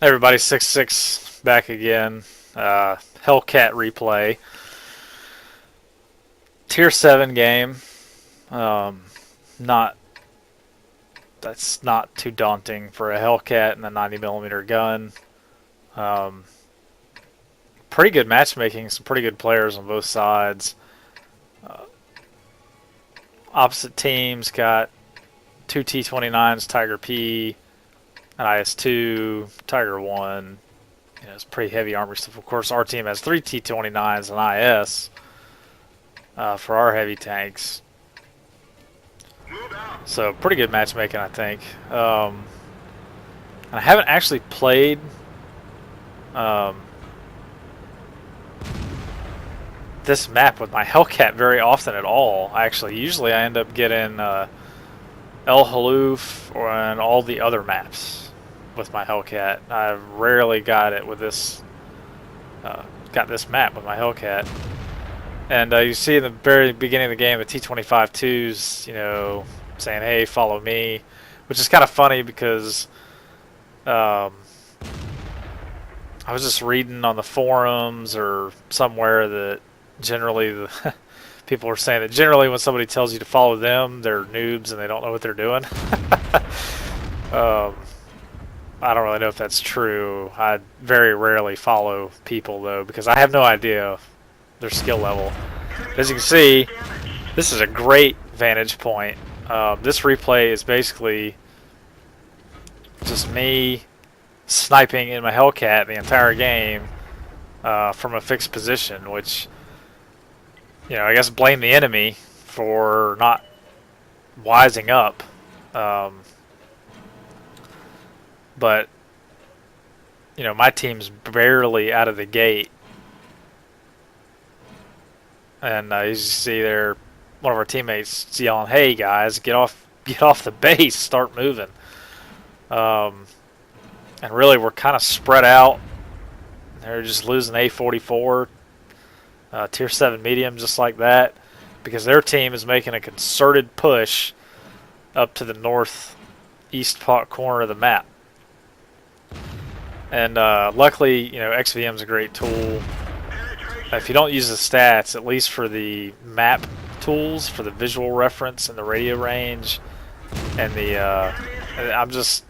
Everybody, 6-6 back again. Hellcat replay. Tier 7 game. Um, not That's not too daunting for a Hellcat and a 90mm gun. Um, Pretty good matchmaking. Some pretty good players on both sides. Uh, Opposite teams got two T-29s, Tiger P, an IS-2, Tiger 1. It's pretty heavy armory stuff. Of course, our team has three T-29s and IS for our heavy tanks. So pretty good matchmaking, I think. I haven't actually played um, this map with my Hellcat very often at all. Usually I end up getting El Haloof and all the other maps with my Hellcat. I've rarely got it with this. Got this map with my Hellcat. And you see in the very beginning of the game the T-25-2s, saying, "Hey, follow me," which is kind of funny because I was just reading on the forums or somewhere that generally the people were saying that generally when somebody tells you to follow them, they're noobs and they don't know what they're doing. um, I don't really know if that's true. I very rarely follow people though because I have no idea their skill level. As you can see, this is a great vantage point. This replay is basically just me sniping in my Hellcat the entire game from a fixed position, which, I guess blame the enemy for not wising up. But, my team's barely out of the gate. And as you see there, one of our teammates yelling, "Hey guys, get off the base, start moving." And really, we're kind of spread out. They're just losing A44, tier 7 medium, just like that, because their team is making a concerted push up to the northeast corner of the map. And luckily, XVM is a great tool. If you don't use the stats, at least for the map tools, for the visual reference and the radio range, and I'm just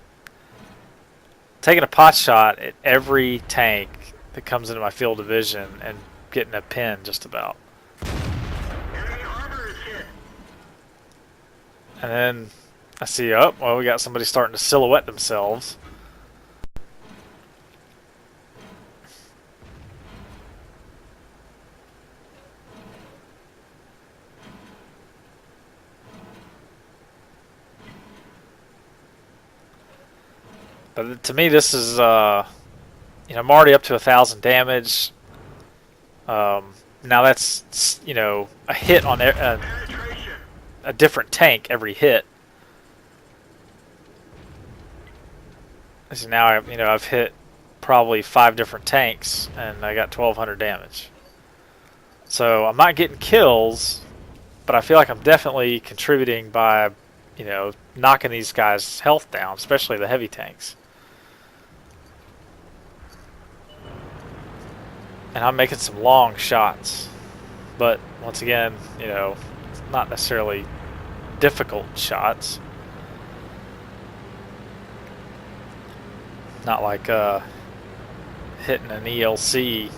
taking a pot shot at every tank that comes into my field of vision and getting a pin just about. And then I see, we got somebody starting to silhouette themselves. But to me, this is, I'm already up to 1,000 damage. Now that's, a hit on a different tank every hit. So now I've hit probably 5 different tanks, and I got 1,200 damage. So I'm not getting kills, but I feel like I'm definitely contributing by, knocking these guys' health down, especially the heavy tanks. And I'm making some long shots. But once again, not necessarily difficult shots. Not like hitting an ELC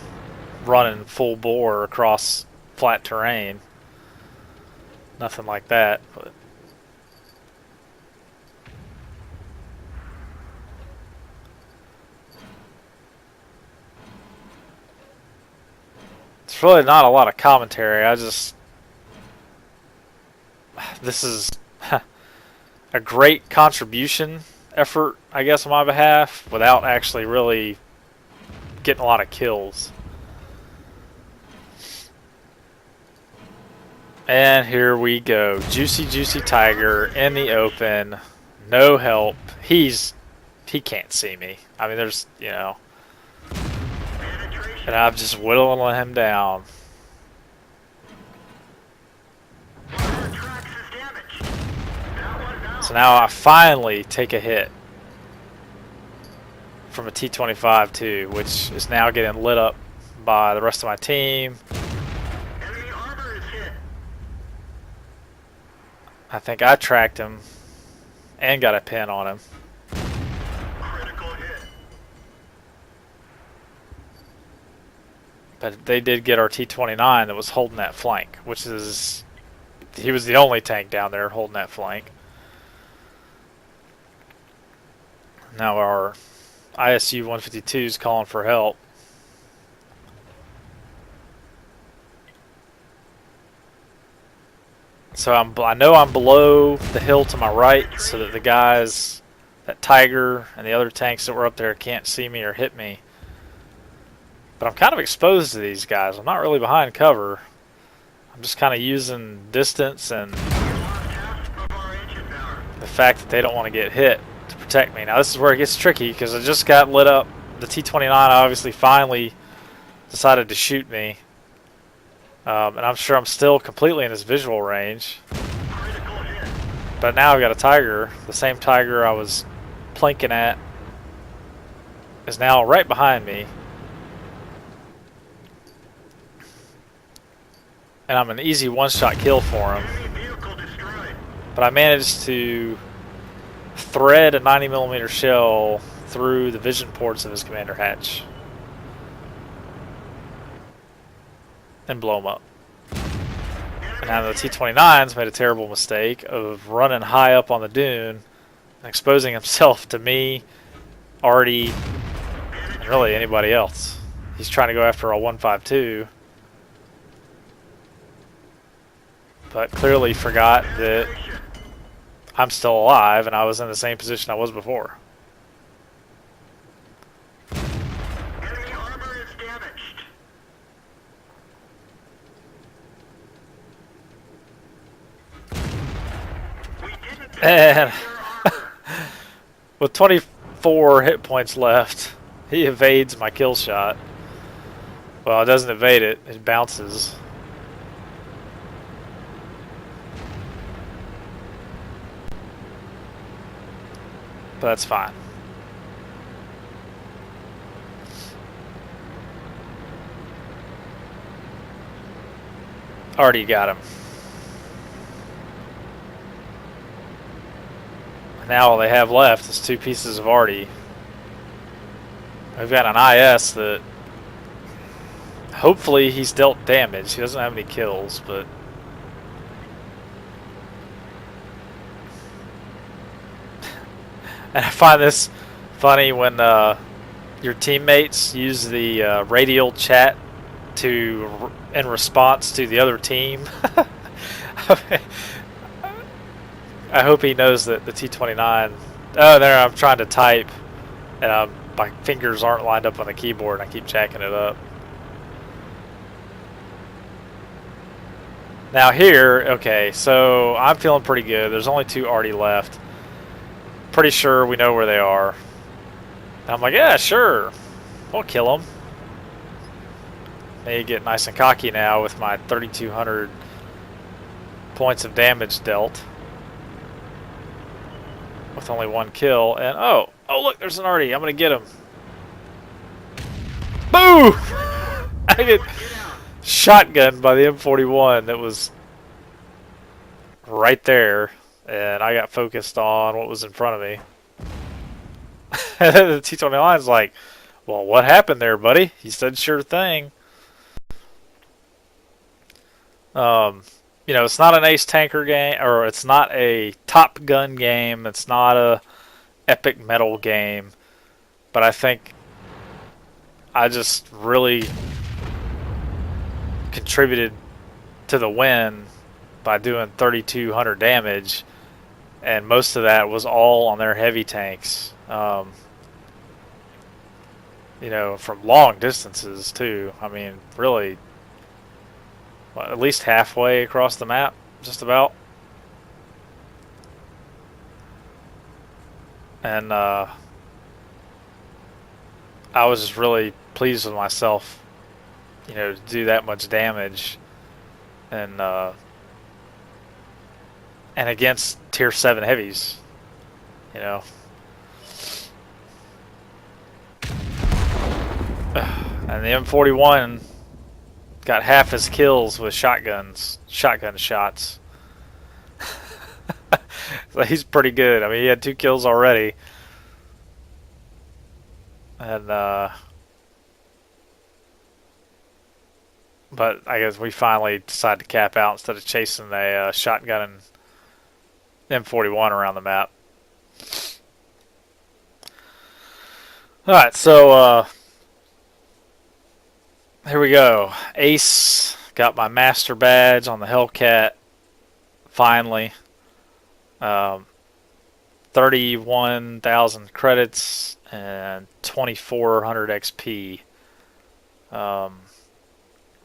running full bore across flat terrain. Nothing like that. But it's really not a lot of commentary. This is a great contribution effort, I guess, on my behalf, without actually really getting a lot of kills. And here we go. Juicy Tiger in the open. No help. He can't see me. I mean, there's, and I'm just whittling him down. So now I finally take a hit. from a T-25 too, which is now getting lit up by the rest of my team. Enemy armor is hit. I think I tracked him and got a pin on him. Critical hit. But they did get our T-29 that was holding that flank, which is... He was the only tank down there holding that flank. Now our ISU 152 is calling for help. So I know I'm below the hill to my right, so that the guys, that Tiger and the other tanks that were up there can't see me or hit me. But I'm kind of exposed to these guys. I'm not really behind cover. I'm just kind of using distance and the fact that they don't want to get hit to protect me. Now this is where it gets tricky because I just got lit up. The T-29 obviously finally decided to shoot me. And I'm sure I'm still completely in his visual range. But now I've got a Tiger. The same Tiger I was plinking at is now right behind me. And I'm an easy one-shot kill for him. But I managed to thread a 90mm shell through the vision ports of his commander hatch and blow him up. And now the T-29's made a terrible mistake of running high up on the dune and exposing himself to me, Artie, and really anybody else. He's trying to go after a 152, but clearly forgot that I'm still alive and I was in the same position I was before. Enemy armor is damaged. And with 24 hit points left, he evades my kill shot. Well, it doesn't evade it, it bounces. But that's fine. Already got him. Now all they have left is 2 pieces of Artie. We've got an IS that hopefully he's dealt damage. He doesn't have any kills, but and I find this funny when your teammates use the radial chat to in response to the other team. I hope he knows that the T-29... Oh, there, I'm trying to type, and my fingers aren't lined up on the keyboard, and I keep jacking it up. Now here, okay, so I'm feeling pretty good. There's only 2 Artie left. Pretty sure we know where they are. And I'm like, yeah, sure. We'll kill them. May get nice and cocky now with my 3,200 points of damage dealt. With only 1 kill, and oh look, there's an Artie. I'm gonna get him. Boo! I get shotgunned by the M41 that was right there, and I got focused on what was in front of me. And then the T-29's like, well, what happened there, buddy? He said, sure thing. You know, it's not an ace tanker game, or it's not a Top Gun game. It's not a epic metal game. But I think I just really contributed to the win by doing 3,200 damage, and most of that was all on their heavy tanks. You know, from long distances too. I mean, really, at least halfway across the map, just about. And I was just really pleased with myself, you know, to do that much damage, and against tier 7 heavies, you know. And the M41 got half his kills with shotgun shots. So he's pretty good. I mean, he had 2 kills already, and but I guess we finally decided to cap out instead of chasing a shotgun and M41 around the map. All right, so here we go. Ace got my master badge on the Hellcat finally. Um, 31,000 credits and 2,400 XP.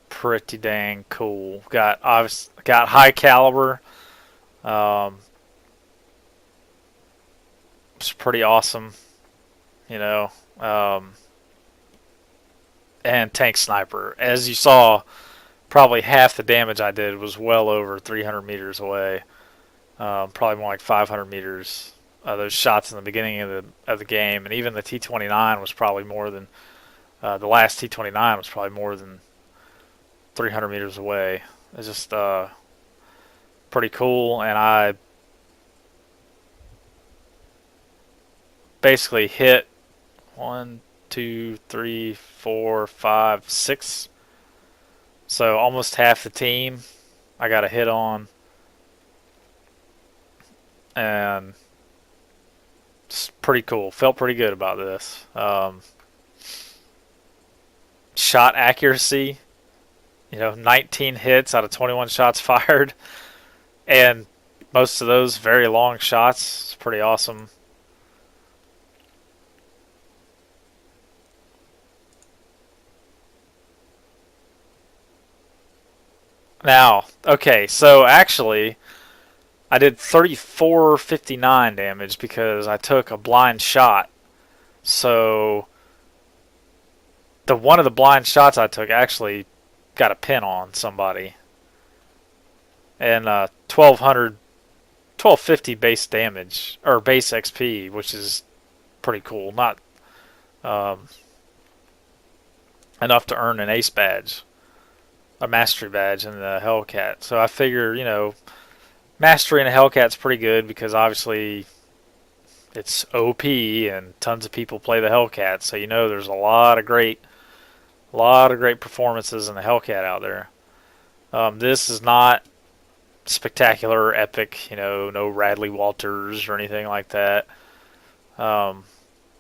Pretty dang cool. Got high caliber. It's pretty awesome, you know. And tank sniper. As you saw, probably half the damage I did was well over 300 meters away. Probably more like 500 meters. Those shots in the beginning of the game, and even the T-29 was probably more than the last T-29 was probably more than 300 meters away. It's just pretty cool, and I basically hit 1, 2, 3, 4, 5, 6. So almost half the team I got a hit on, and it's pretty cool. Felt pretty good about this. Shot accuracy, 19 hits out of 21 shots fired, and most of those very long shots. It's pretty awesome. Now, okay, so actually, I did 3459 damage because I took a blind shot. So, the one of the blind shots I took actually got a pin on somebody. And 1250 base damage, or base XP, which is pretty cool. Not enough to earn an ace badge, a mastery badge in the Hellcat. So I figure, mastery in a Hellcat's pretty good because obviously it's OP and tons of people play the Hellcat. So there's a lot of great performances in the Hellcat out there. This is not spectacular or epic, no Radley Walters or anything like that. But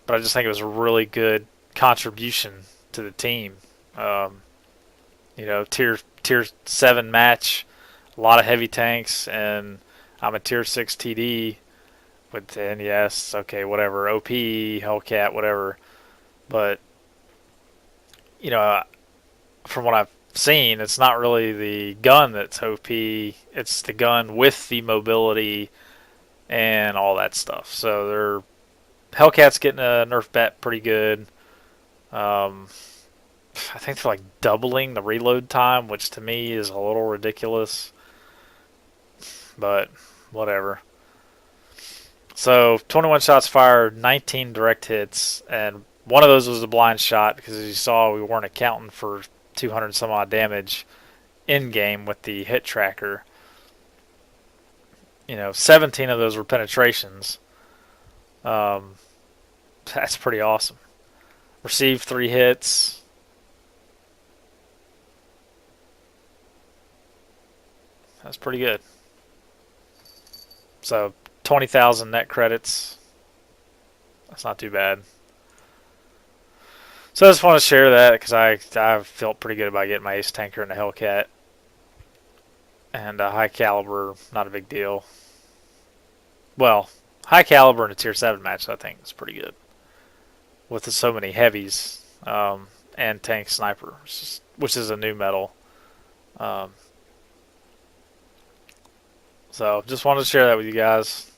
I just think it was a really good contribution to the team. Tier 7 match, a lot of heavy tanks, and I'm a tier 6 TD with NES, okay, whatever, OP, Hellcat, whatever. But, from what I've seen, it's not really the gun that's OP, it's the gun with the mobility and all that stuff. So Hellcat's getting a nerf bet pretty good. I think they're like doubling the reload time, which to me is a little ridiculous. But whatever. So 21 shots fired, 19 direct hits, and one of those was a blind shot because as you saw, we weren't accounting for 200 some odd damage in game with the hit tracker. 17 of those were penetrations. That's pretty awesome. Received 3 hits. That's pretty good. So 20,000 net credits. That's not too bad. So I just want to share that because I felt pretty good about getting my ace tanker in the Hellcat. And high caliber, not a big deal. Well, high caliber in a tier 7 match, I think is pretty good. With so many heavies and tank sniper, which is a new medal. So just wanted to share that with you guys.